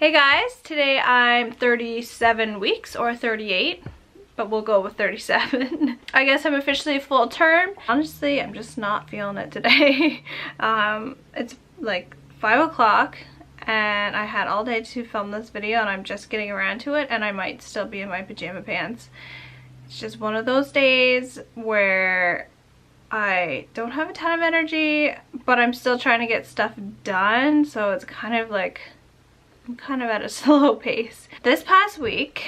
Hey guys, today I'm 37 weeks or 38, but we'll go with 37. I guess I'm officially full term. Honestly, I'm just not feeling it today. It's like 5 o'clock and I had all day to film this video and I'm just getting around to it, and I might still be in my pajama pants. It's just one of those days where I don't have a ton of energy, but I'm still trying to get stuff done, so it's kind of like I'm kind of at a slow pace. This past week,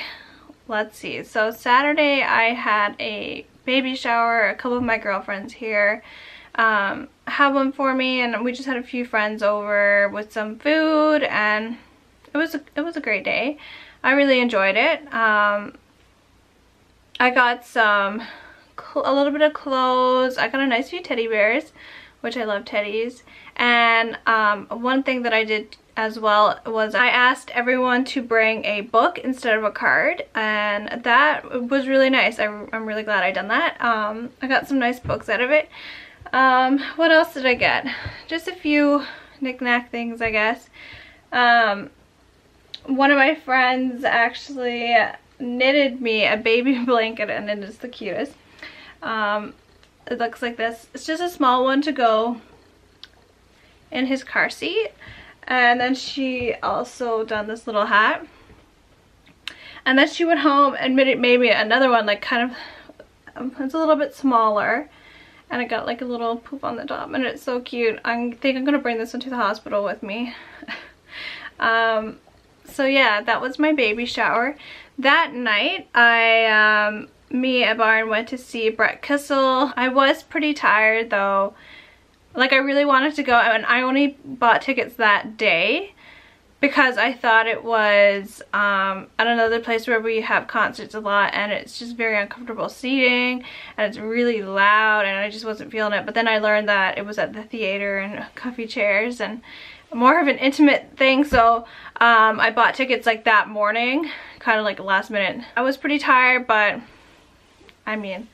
let's see, so Saturday I had a baby shower. A couple of my girlfriends here had one for me, and we just had a few friends over with some food, and it was a great day. I really enjoyed it. I got a little bit of clothes. I got a nice few teddy bears, which I love teddies. And one thing that I did as well was I asked everyone to bring a book instead of a card, and that was really nice. I'm really glad I done that. I got some nice books out of it. What else did I get? Just a few knick-knack things, I guess. One of my friends actually knitted me a baby blanket, and it is the cutest. It looks like this. It's just a small one to go in his car seat. And then she also done this little hat, and then she went home and made me another one, like kind of it's a little bit smaller, and it got like a little poof on the top, and it's so cute. I think I'm gonna bring this one to the hospital with me. So yeah, that was my baby shower. That night me and Barn went to see Brett Kissel. I was pretty tired though. Like, I really wanted to go, and I only bought tickets that day because I thought it was at another place where we have concerts a lot, and it's just very uncomfortable seating, and it's really loud, and I just wasn't feeling it. But then I learned that it was at the theater and comfy chairs and more of an intimate thing, so I bought tickets like that morning, kind of like last minute. I was pretty tired, but I mean,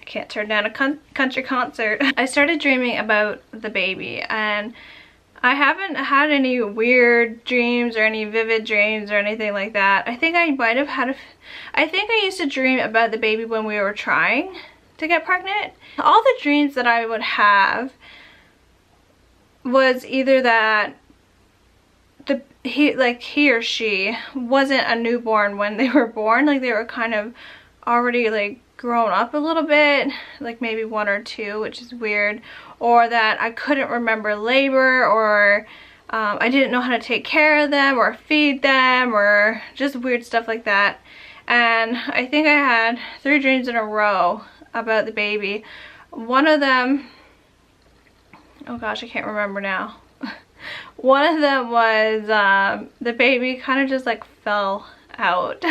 can't turn down a country concert. I started dreaming about the baby, and I haven't had any weird dreams or any vivid dreams or anything like that. I think I might have had I think I used to dream about the baby when we were trying to get pregnant. All the dreams that I would have was either that he or she wasn't a newborn when they were born, like they were kind of already like grown up a little bit, like maybe 1 or 2, which is weird, or that I couldn't remember labor, or I didn't know how to take care of them or feed them, or just weird stuff like that. And I think I had 3 dreams in a row about the baby. One of them, oh gosh, I can't remember now. One of them was the baby kind of just like fell out.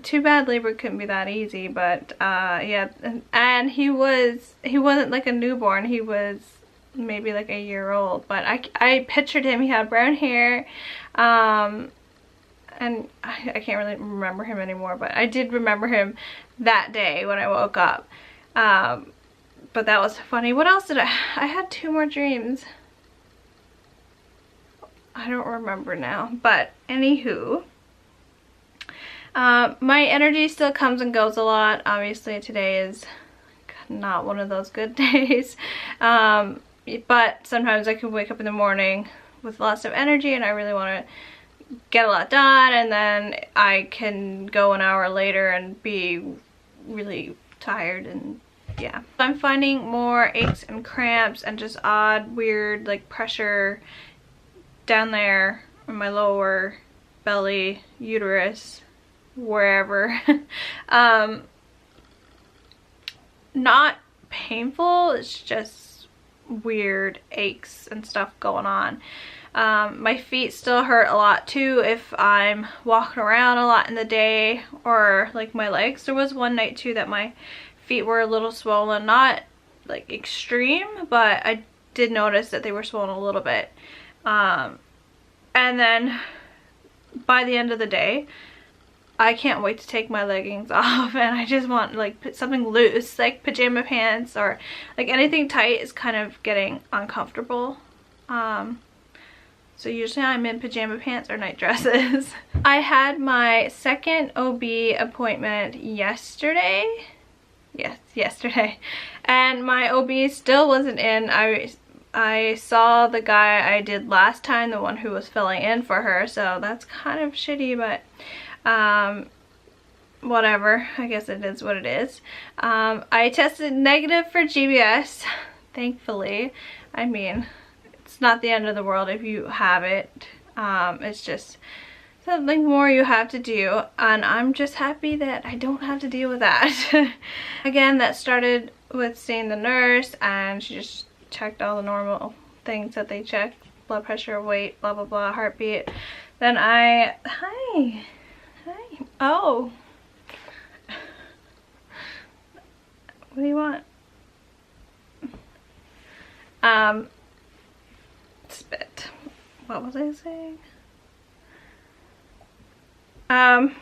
Too bad labor couldn't be that easy, but yeah, and he wasn't like a newborn. He was maybe like a year old, but I pictured him. He had brown hair, and I can't really remember him anymore, but I did remember him that day when I woke up. But that was funny. What else did I had 2 more dreams. I don't remember now, but anywho, my energy still comes and goes a lot. Obviously today is not one of those good days, but sometimes I can wake up in the morning with lots of energy and I really want to get a lot done, and then I can go an hour later and be really tired, and yeah. I'm finding more aches and cramps and just odd weird like pressure down there in my lower belly, uterus, wherever. Not painful, it's just weird aches and stuff going on. My feet still hurt a lot too if I'm walking around a lot in the day, or like my legs. There was one night too that my feet were a little swollen, not like extreme, but I did notice that they were swollen a little bit. And then by the end of the day, I can't wait to take my leggings off, and I just want like something loose, like pajama pants, or like anything tight is kind of getting uncomfortable. So usually I'm in pajama pants or night dresses. I had my second OB appointment yesterday. Yes, yesterday. And my OB still wasn't in. I saw the guy I did last time, the one who was filling in for her, so that's kind of shitty, but whatever. I guess it is what it is. I tested negative for GBS, thankfully. I mean, it's not the end of the world if you have it. It's just something more you have to do, and I'm just happy that I don't have to deal with that. Again, that started with seeing the nurse, and she just checked all the normal things that they check: blood pressure, weight, blah blah blah, heartbeat. Then hi, oh, what do you want? Spit. What was I saying? I'm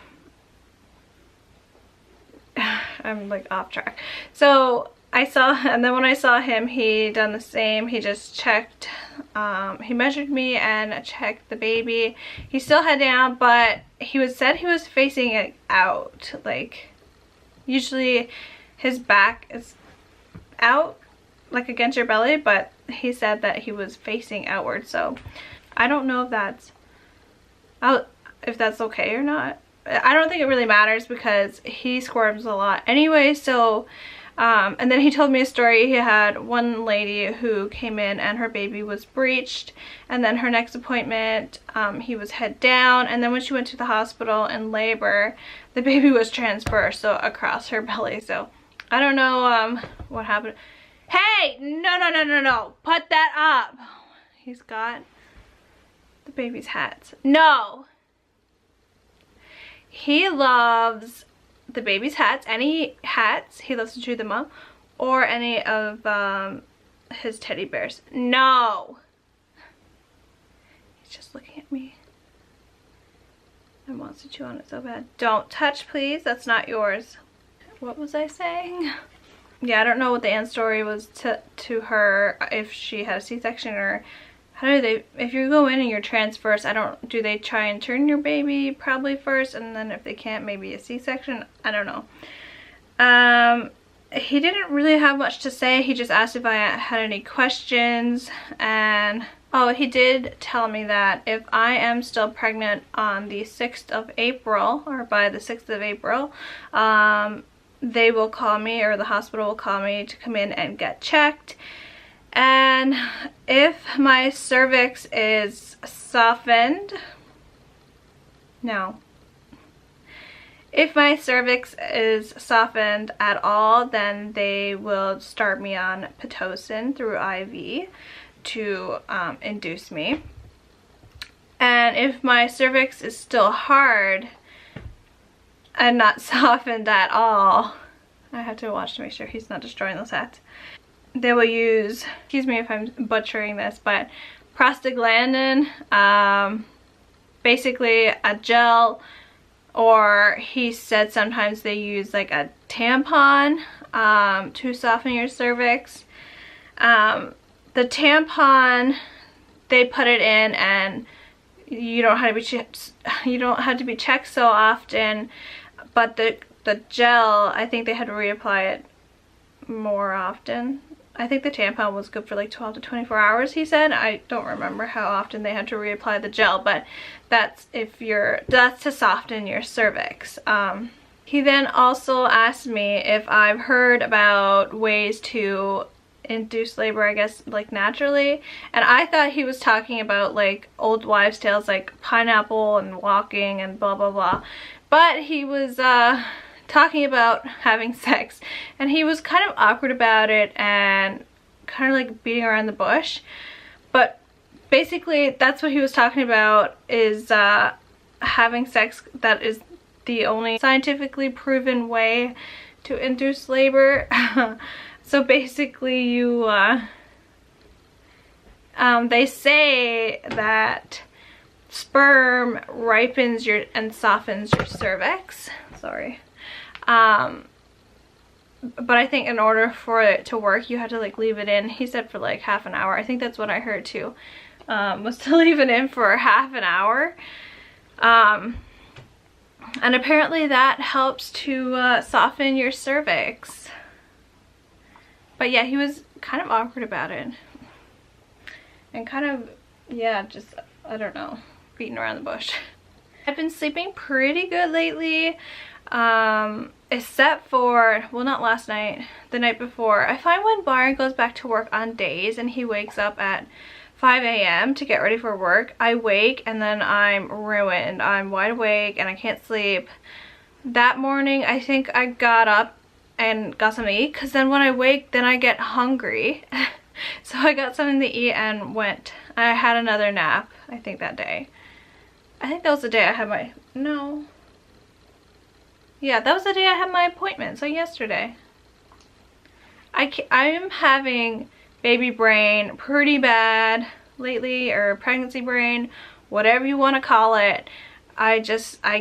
like off track. So and then when I saw him, he done the same. He just checked, he measured me and checked the baby. He still had down, but said he was facing it out. Like, usually his back is out, like against your belly, but he said that he was facing outward. So I don't know if that's okay or not. I don't think it really matters because he squirms a lot anyway. So and then he told me a story. He had one lady who came in and her baby was breached, and then her next appointment he was head down, and then when she went to the hospital in labor, the baby was transversed, so across her belly. So I don't know what happened. Hey, no, put that up. He's got the baby's hats. No, he loves the baby's hats. Any hats, he loves to chew them up, or any of his teddy bears. No, he's just looking at me and wants to chew on it so bad. Don't touch, please. That's not yours. What was I saying? Yeah, I don't know what the end story was to her, if she had a C-section, or how do they, if you go in and you're transverse, do they try and turn your baby probably first, and then if they can't, maybe a C-section? I don't know. He didn't really have much to say. He just asked if I had any questions, and oh, he did tell me that if I am still pregnant on the 6th of April, or by the 6th of April, they will call me, or the hospital will call me to come in and get checked. And if my cervix is softened, if my cervix is softened at all, then they will start me on pitocin through IV to induce me. And if my cervix is still hard and not softened at all, I have to watch to make sure he's not destroying those hats. They will use, excuse me if I'm butchering this, but prostaglandin, basically a gel, or he said sometimes they use like a tampon to soften your cervix. The tampon, they put it in and you don't have to be checked so often, but the gel, I think they had to reapply it more often. I think the tampon was good for like 12 to 24 hours, he said. I don't remember how often they had to reapply the gel, but that's to soften your cervix. He then also asked me if I've heard about ways to induce labor, I guess, like naturally, and I thought he was talking about like old wives' tales, like pineapple and walking and blah blah blah, but he was talking about having sex, and he was kind of awkward about it and kind of like beating around the bush. But basically that's what he was talking about, is having sex. That is the only scientifically proven way to induce labor. So basically you they say that sperm ripens and softens your cervix. Sorry. But I think in order for it to work, you have to like leave it in, he said, for like half an hour. I think that's what I heard too. Was to leave it in for half an hour. And apparently that helps to soften your cervix. But yeah, he was kind of awkward about it. And kind of, yeah, just, I don't know, beating around the bush. I've been sleeping pretty good lately. Except for, well, not last night, the night before. I find when Byron goes back to work on days and he wakes up at 5 a.m. to get ready for work, I wake and then I'm ruined. I'm wide awake and I can't sleep. That morning, I think I got up and got something to eat, because then when I wake, then I get hungry. So I got something to eat and went. I had another nap, I think, that day. I think that was the day I had my, no. Yeah, that was the day I had my appointment, so yesterday. I'm having baby brain pretty bad lately, or pregnancy brain, whatever you want to call it. I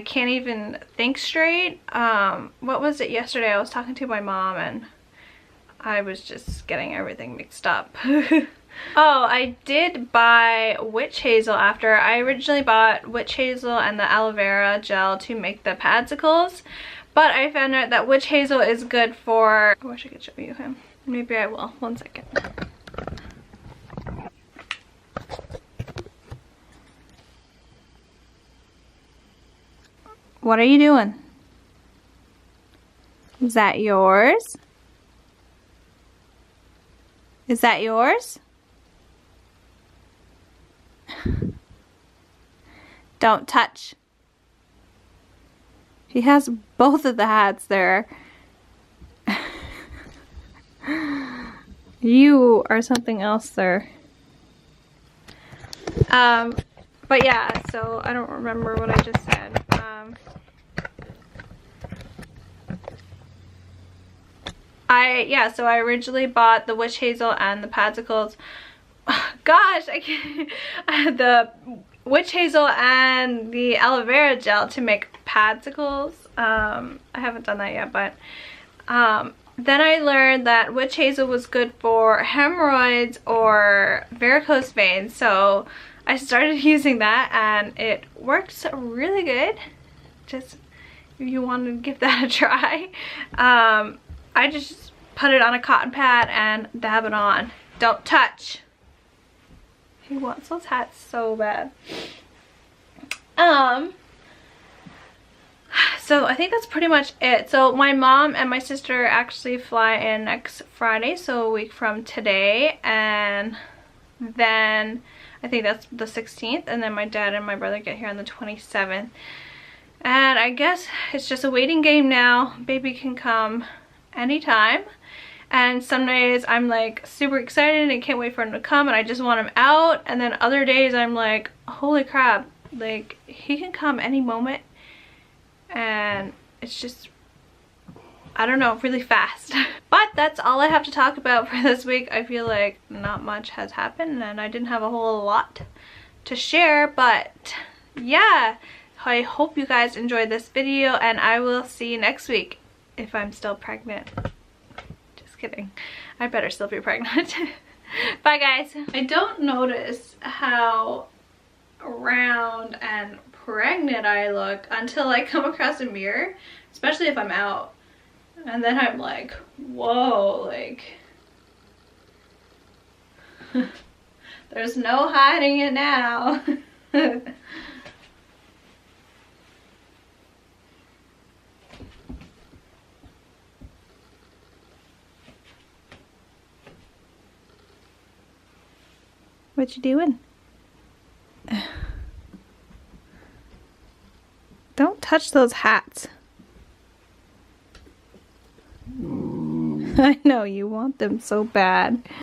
can't even think straight. What was it yesterday? I was talking to my mom and I was just getting everything mixed up. Oh, I did buy witch hazel after. I originally bought witch hazel and the aloe vera gel to make the padsicles, but I found out that witch hazel is good for, I wish I could show you him. Maybe I will. One second. What are you doing? Is that yours? Is that yours? Don't touch. He has both of the hats there. You are something else, sir. But yeah, so I don't remember what I just said. So I originally bought the witch hazel and the padsicles. Gosh, I can't. The witch hazel and the aloe vera gel to make padsicles. I haven't done that yet, but then I learned that witch hazel was good for hemorrhoids or varicose veins, so I started using that and it works really good. Just if you want to give that a try. I just put it on a cotton pad and dab it on. Don't touch. He wants those hats so bad. So I think that's pretty much it. So my mom and my sister actually fly in next Friday, so a week from today, and then I think that's the 16th, and then my dad and my brother get here on the 27th. And I guess it's just a waiting game now. Baby can come anytime. And some days I'm like super excited and can't wait for him to come and I just want him out. And then other days I'm like, holy crap, like he can come any moment. And it's just, I don't know, really fast. But that's all I have to talk about for this week. I feel like not much has happened and I didn't have a whole lot to share, but yeah, I hope you guys enjoyed this video and I will see you next week if I'm still pregnant. Just kidding. I better still be pregnant. Bye guys. I don't notice how round and pregnant I look until I come across a mirror, especially if I'm out. And then I'm like, whoa, like there's no hiding it now. What you doing? Don't touch those hats. I know you want them so bad.